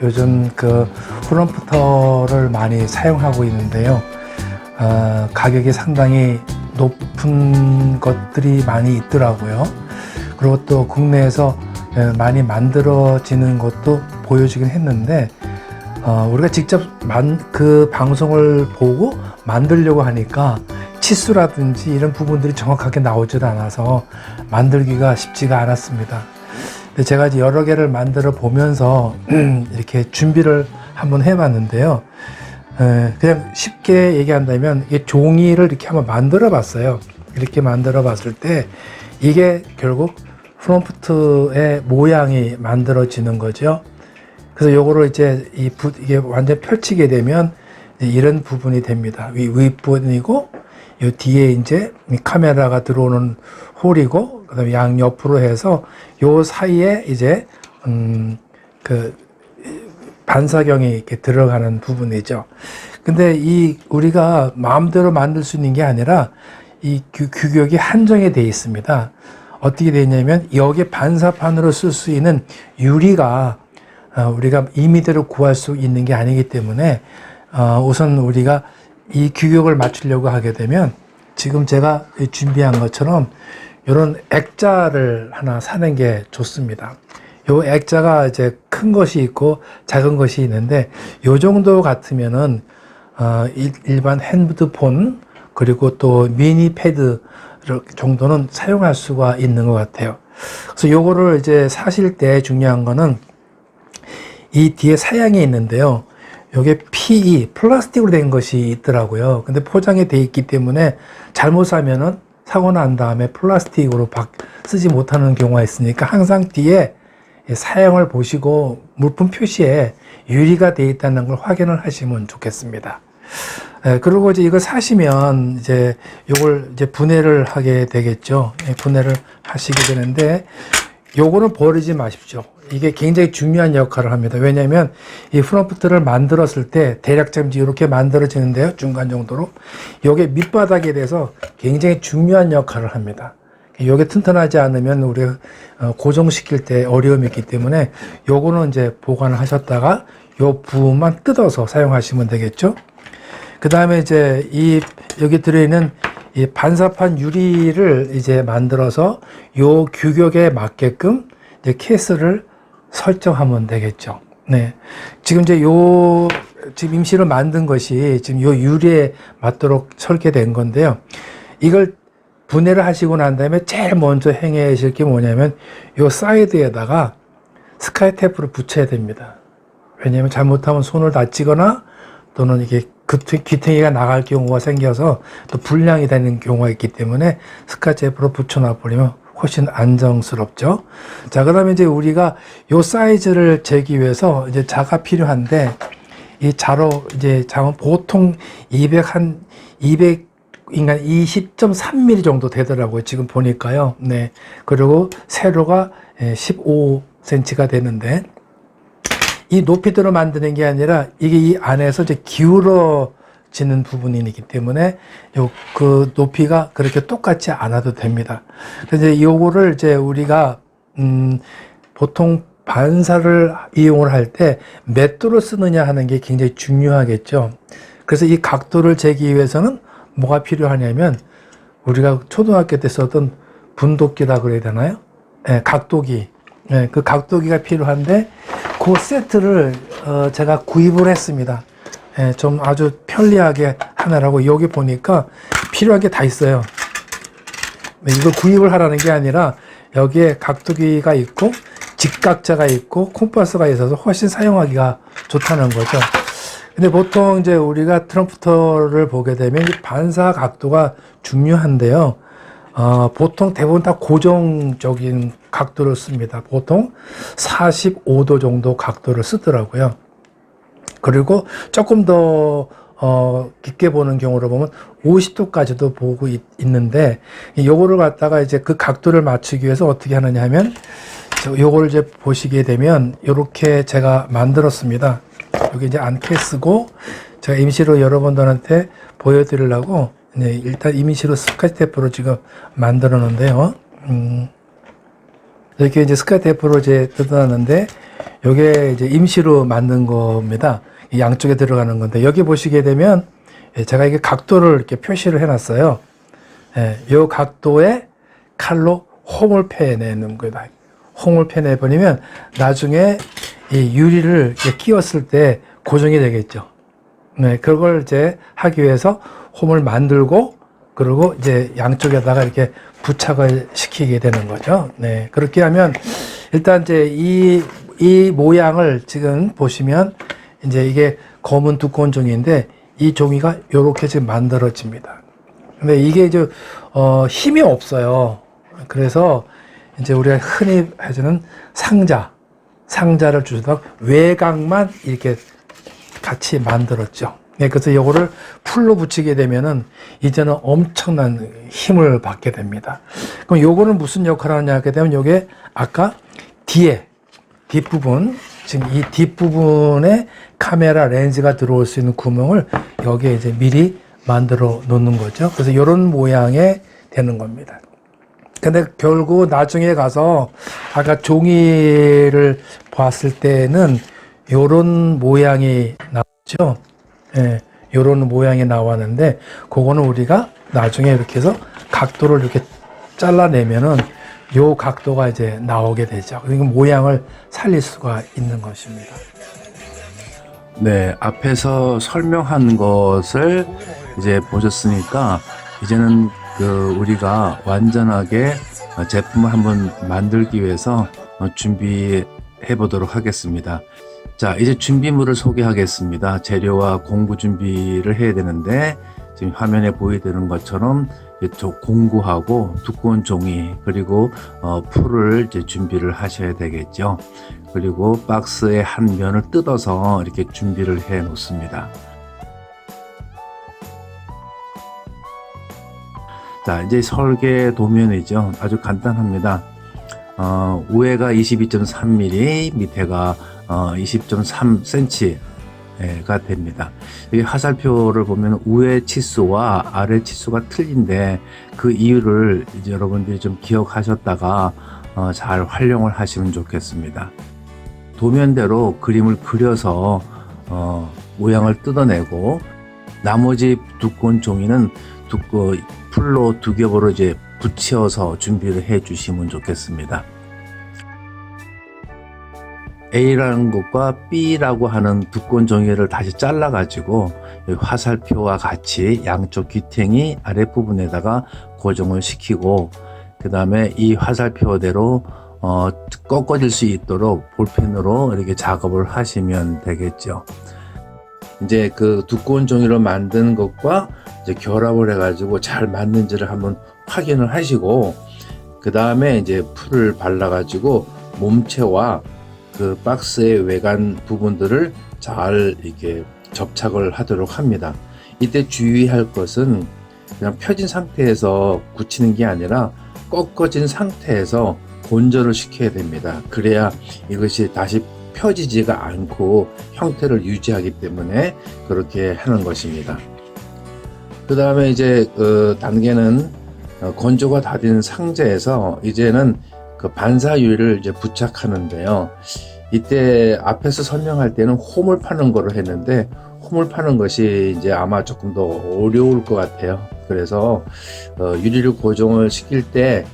요즘 그 프롬프터를 많이 사용하고 있는데요. 가격이 상당히 높은 것들이 많이 있더라고요. 그리고 또 국내에서 많이 만들어지는 것도 보여지긴 했는데, 우리가 직접 그 방송을 보고 만들려고 하니까 치수라든지 이런 부분들이 정확하게 나오질 않아서 만들기가 쉽지가 않았습니다. 근데 제가 이제 여러 개를 만들어 보면서 이렇게 준비를 한번 해봤는데요. 그냥 쉽게 얘기한다면 이 종이를 이렇게 한번 만들어 봤어요. 이렇게 만들어 봤을 때 이게 결국 프롬프트의 모양이 만들어지는 거죠. 그래서 요거를 이제 이게 완전 펼치게 되면 이런 부분이 됩니다. 윗부분이고 요 뒤에 이제 카메라가 들어오는 홀이고, 그다음에 양 옆으로 해서 요 사이에 이제 그 반사경이 이렇게 들어가는 부분이죠. 근데 우리가 마음대로 만들 수 있는 게 아니라 이 규격이 한정이 되어 있습니다. 어떻게 되어 있냐면 여기에 반사판으로 쓸 수 있는 유리가 우리가 임의대로 구할 수 있는 게 아니기 때문에 우선 우리가 이 규격을 맞추려고 하게 되면 지금 제가 준비한 것처럼 이런 액자를 하나 사는 게 좋습니다. 요 액자가 이제 큰 것이 있고 작은 것이 있는데 요 정도 같으면은 일반 핸드폰 그리고 또 미니 패드 정도는 사용할 수가 있는 것 같아요. 그래서 요거를 이제 사실 때 중요한 거는 이 뒤에 사양이 있는데요. 요게 PE, 플라스틱으로 된 것이 있더라고요. 근데 포장이 돼 있기 때문에 잘못 사면은 사고 난 다음에 플라스틱으로 쓰지 못하는 경우가 있으니까 항상 뒤에 사양을 보시고 물품 표시에 유리가 돼 있다는 걸 확인을 하시면 좋겠습니다. 그리고 이제 이거 사시면 이제 요걸 이제 분해를 하게 되겠죠. 분해를 하시게 되는데 요거는 버리지 마십시오. 이게 굉장히 중요한 역할을 합니다. 왜냐하면 이 프롬프트를 만들었을 때 대략적으로 이렇게 만들어지는데요. 중간 정도로. 요게 밑바닥에 대해서 굉장히 중요한 역할을 합니다. 요게 튼튼하지 않으면 우리가 고정시킬 때 어려움이 있기 때문에 요거는 이제 보관을 하셨다가 요 부분만 뜯어서 사용하시면 되겠죠. 그 다음에 이제 여기 들어있는 이 반사판 유리를 이제 만들어서 요 규격에 맞게끔 이제 케이스를 설정하면 되겠죠. 네. 지금 이제 지금 임시로 만든 것이 지금 요 유리에 맞도록 설계된 건데요. 이걸 분해를 하시고 난 다음에 제일 먼저 행하실 게 뭐냐면 요 사이드에다가 스카이 테이프를 붙여야 됩니다. 왜냐하면 잘못하면 손을 다치거나 또는 이게 귀퉁이가 나갈 경우가 생겨서 또 불량이 되는 경우가 있기 때문에 스카이 테이프로 붙여놔 버리면 훨씬 안정스럽죠. 자, 그 다음에 이제 우리가 요 사이즈를 재기 위해서 이제 자가 필요한데 이 자로 이제 자는 보통 200인간 20.3mm 정도 되더라고요. 지금 보니까요. 네. 그리고 세로가 15cm가 되는데 이 높이대로 만드는 게 아니라 이게 이 안에서 이제 기울어지는 부분이기 때문에 그 높이가 그렇게 똑같지 않아도 됩니다. 그래서 요거를 이제 우리가 보통 반사를 이용을 할 때 몇 도를 쓰느냐 하는 게 굉장히 중요하겠죠. 그래서 이 각도를 재기 위해서는 뭐가 필요하냐면 우리가 초등학교 때 썼던 분도기라 그래야 되나요? 네, 각도기. 네, 그 각도기가 필요한데 그 세트를 제가 구입을 했습니다. 네, 좀 아주 편리하게 하느라고 여기 보니까 필요한 게 다 있어요. 네, 이걸 구입을 하라는 게 아니라 여기에 각도기가 있고 직각자가 있고 콤파스가 있어서 훨씬 사용하기가 좋다는 거죠. 근데 보통 이제 우리가 트럼프터를 보게 되면 이 반사 각도가 중요한데요. 보통 대부분 다 고정적인 각도를 씁니다. 보통 45도 정도 각도를 쓰더라고요. 그리고 조금 더 깊게 보는 경우로 보면 50도까지도 보고 있는데 요거를 갖다가 이제 그 각도를 맞추기 위해서 어떻게 하느냐 하면 요거를 이제 보시게 되면 요렇게 제가 만들었습니다. 여기 이제 안케 쓰고 제가 임시로 여러분들한테 보여드리려고 일단 임시로 스카치 테이프로 지금 만들어 놓은데요. 이렇게 이제 스카이 테이프로 이제 뜯어놨는데, 요게 이제 임시로 만든 겁니다. 이 양쪽에 들어가는 건데, 여기 보시게 되면, 제가 이게 각도를 이렇게 표시를 해놨어요. 요 각도에 칼로 홈을 패내는 거다. 홈을 패내버리면, 나중에 이 유리를 이렇게 끼웠을 때 고정이 되겠죠. 네, 그걸 이제 하기 위해서 홈을 만들고, 그리고 이제 양쪽에다가 이렇게 부착을 시키게 되는 거죠. 네, 그렇게 하면 일단 이제 이 모양을 지금 보시면 이제 이게 검은 두꺼운 종이인데 이 종이가 이렇게 지금 만들어집니다. 근데 이게 이제 힘이 없어요. 그래서 이제 우리가 흔히 해주는 상자를 주셔서 외곽만 이렇게 같이 만들었죠. 네, 그래서 이거를 풀로 붙이게 되면은 이제는 엄청난 힘을 받게 됩니다. 그럼 요거는 무슨 역할을 하냐 하게 되면 요게 아까 뒷부분, 지금 이 뒷부분에 카메라 렌즈가 들어올 수 있는 구멍을 여기에 이제 미리 만들어 놓는 거죠. 그래서 이런 모양이 되는 겁니다. 근데 결국 나중에 가서 아까 종이를 봤을 때는 요런 모양이 나왔죠. 예, 요런 모양이 나왔는데 그거는 우리가 나중에 이렇게 해서 각도를 이렇게 잘라내면은 요 각도가 이제 나오게 되죠. 그러니까 모양을 살릴 수가 있는 것입니다. 네, 앞에서 설명한 것을 이제 보셨으니까 이제는 우리가 완전하게 제품을 한번 만들기 위해서 준비해 보도록 하겠습니다. 자, 이제 준비물을 소개하겠습니다. 재료와 공구 준비를 해야 되는데 지금 화면에 보이는 것처럼 공구하고 두꺼운 종이 그리고 풀을 이제 준비를 하셔야 되겠죠. 그리고 박스의 한 면을 뜯어서 이렇게 준비를 해 놓습니다. 자, 이제 설계 도면이죠. 아주 간단합니다. 위에가 22.3mm, 밑에가 20.3cm가 됩니다. 이 화살표를 보면 위에 치수와 아래 치수가 틀린데 그 이유를 이제 여러분들이 좀 기억하셨다가 잘 활용을 하시면 좋겠습니다. 도면대로 그림을 그려서 모양을 뜯어내고 나머지 두꺼운 종이는 풀로 두 겹으로 이제 붙여서 준비를 해 주시면 좋겠습니다. A라는 것과 B라고 하는 두꺼운 종이를 다시 잘라 가지고 화살표와 같이 양쪽 귀탱이 아랫부분에다가 고정을 시키고 그 다음에 이 화살표대로 꺾어질 수 있도록 볼펜으로 이렇게 작업을 하시면 되겠죠. 이제 그 두꺼운 종이로 만든 것과 이제 결합을 해가지고 잘 맞는지를 한번 확인을 하시고 그 다음에 이제 풀을 발라가지고 몸체와 그 박스의 외관 부분들을 잘 이렇게 접착을 하도록 합니다. 이때 주의할 것은 그냥 펴진 상태에서 굳히는 게 아니라 꺾어진 상태에서 건조를 시켜야 됩니다. 그래야 이것이 다시 펴지지가 않고 형태를 유지하기 때문에 그렇게 하는 것입니다. 그 다음에 이제 단계는 건조가 다 된 상자에서 이제는 그 반사유리를 이제 부착하는데요. 이때 앞에서 설명할 때는 홈을 파는 거로 했는데 홈을 파는 것이 이제 아마 조금 더 어려울 것 같아요. 그래서 유리를 고정을 시킬 때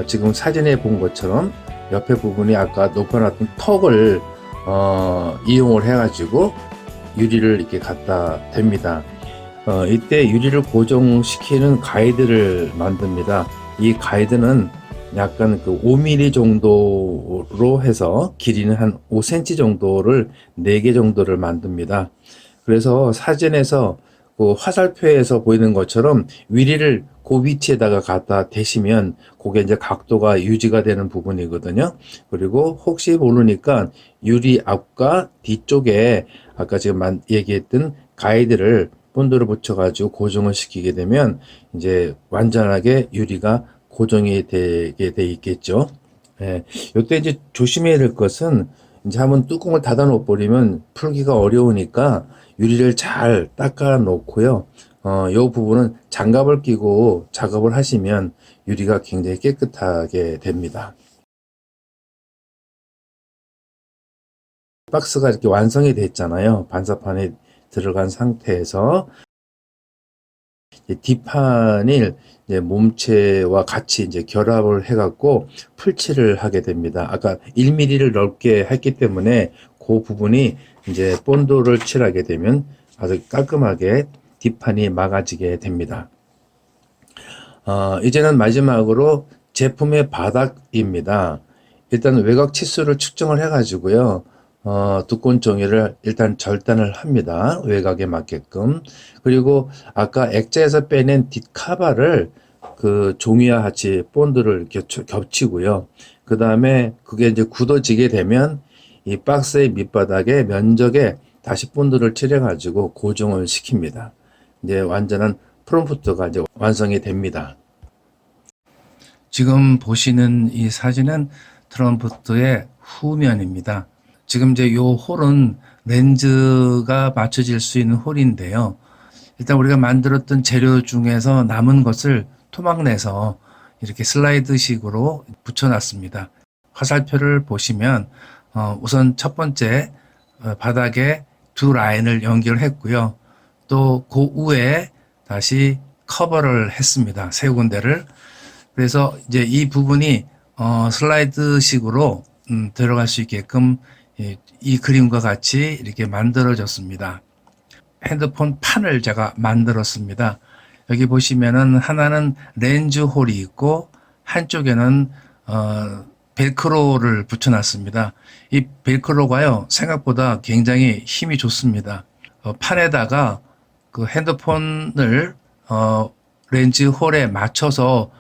지금 사진에 본 것처럼 옆에 부분이 아까 높여놨던 턱을 이용을 해가지고 유리를 이렇게 갖다 댑니다. 이때 유리를 고정시키는 가이드를 만듭니다. 이 가이드는 약간 그 5mm 정도로 해서 길이는 한 5cm 정도를 4개 정도를 만듭니다. 그래서 사진에서 그 화살표에서 보이는 것처럼 위리를 그 위치에다가 갖다 대시면 그게 이제 각도가 유지가 되는 부분이거든요. 그리고 혹시 모르니까 유리 앞과 뒤쪽에 아까 지금 얘기했던 가이드를 본드를 붙여가지고 고정을 시키게 되면 이제 완전하게 유리가 고정이 되게 돼 있겠죠. 예, 이때 이제 조심해야 될 것은 이제 한번 뚜껑을 닫아 놓아 버리면 풀기가 어려우니까 유리를 잘 닦아 놓고요. 이 부분은 장갑을 끼고 작업을 하시면 유리가 굉장히 깨끗하게 됩니다. 박스가 이렇게 완성이 됐잖아요. 반사판에 들어간 상태에서 뒷판을 이제 몸체와 같이 이제 결합을 해갖고 풀칠을 하게 됩니다. 아까 1mm를 넓게 했기 때문에 그 부분이 이제 본드를 칠하게 되면 아주 깔끔하게 뒷판이 막아지게 됩니다. 이제는 마지막으로 제품의 바닥입니다. 일단 외곽 치수를 측정을 해가지고요. 두꺼운 종이를 일단 절단을 합니다. 외곽에 맞게끔. 그리고 아까 액자에서 빼낸 뒷카바를 그 종이와 같이 본드를 이렇게 겹치고요. 그 다음에 그게 이제 굳어지게 되면 이 박스의 밑바닥에 면적에 다시 본드를 칠해가지고 고정을 시킵니다. 이제 완전한 프롬프트가 이제 완성이 됩니다. 지금 보시는 이 사진은 트럼프트의 후면입니다. 지금 이제 요 홀은 렌즈가 맞춰질 수 있는 홀인데요. 일단 우리가 만들었던 재료 중에서 남은 것을 토막내서 이렇게 슬라이드식으로 붙여놨습니다. 화살표를 보시면 우선 첫 번째 바닥에 두 라인을 연결했고요. 또 그 위에 다시 커버를 했습니다. 세 군데를. 그래서 이제 이 부분이 슬라이드식으로 들어갈 수 있게끔 이 그림과 같이 이렇게 만들어졌습니다. 핸드폰 판을 제가 만들었습니다. 여기 보시면은 하나는 렌즈 홀이 있고 한쪽에는 벨크로를 붙여놨습니다. 이 벨크로가요 생각보다 굉장히 힘이 좋습니다. 판에다가 그 핸드폰을 렌즈 홀에 맞춰서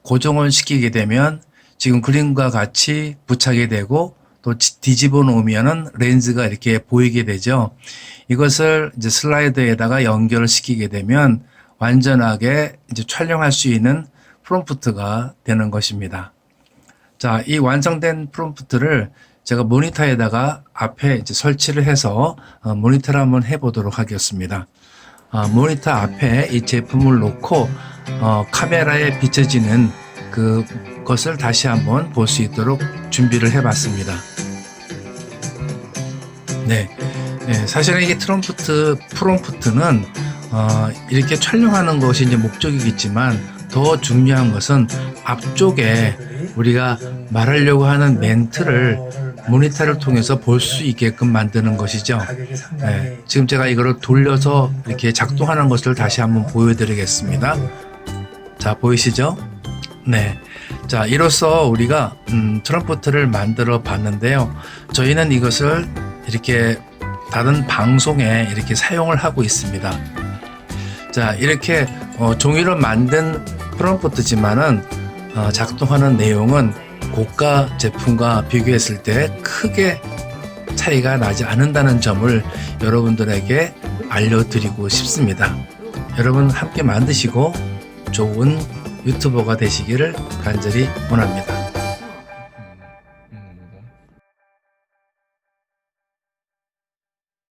고정을 시키게 되면 지금 그림과 같이 부착이 되고 또 뒤집어 놓으면은 렌즈가 이렇게 보이게 되죠. 이것을 이제 슬라이드에다가 연결을 시키게 되면 완전하게 이제 촬영할 수 있는 프롬프트가 되는 것입니다. 자, 이 완성된 프롬프트를 제가 모니터에다가 앞에 이제 설치를 해서 모니터를 한번 해보도록 하겠습니다. 모니터 앞에 이 제품을 놓고 카메라에 비춰지는 그것을 다시 한번 볼 수 있도록 준비를 해봤습니다. 네, 사실은 이게 프롬프트는 이렇게 촬영하는 것이 이제 목적이겠지만 더 중요한 것은 앞쪽에 우리가 말하려고 하는 멘트를 모니터를 통해서 볼 수 있게끔 만드는 것이죠. 네, 지금 제가 이거를 돌려서 이렇게 작동하는 것을 다시 한번 보여드리겠습니다. 자, 보이시죠? 네. 자, 이로써 우리가 트럼프트를 만들어 봤는데요. 저희는 이것을 이렇게 다른 방송에 이렇게 사용을 하고 있습니다. 자, 이렇게 종이로 만든 트럼프트지만은 작동하는 내용은 고가 제품과 비교했을 때 크게 차이가 나지 않는다는 점을 여러분들에게 알려드리고 싶습니다. 여러분 함께 만드시고 좋은 유튜버가 되시기를 간절히 원합니다.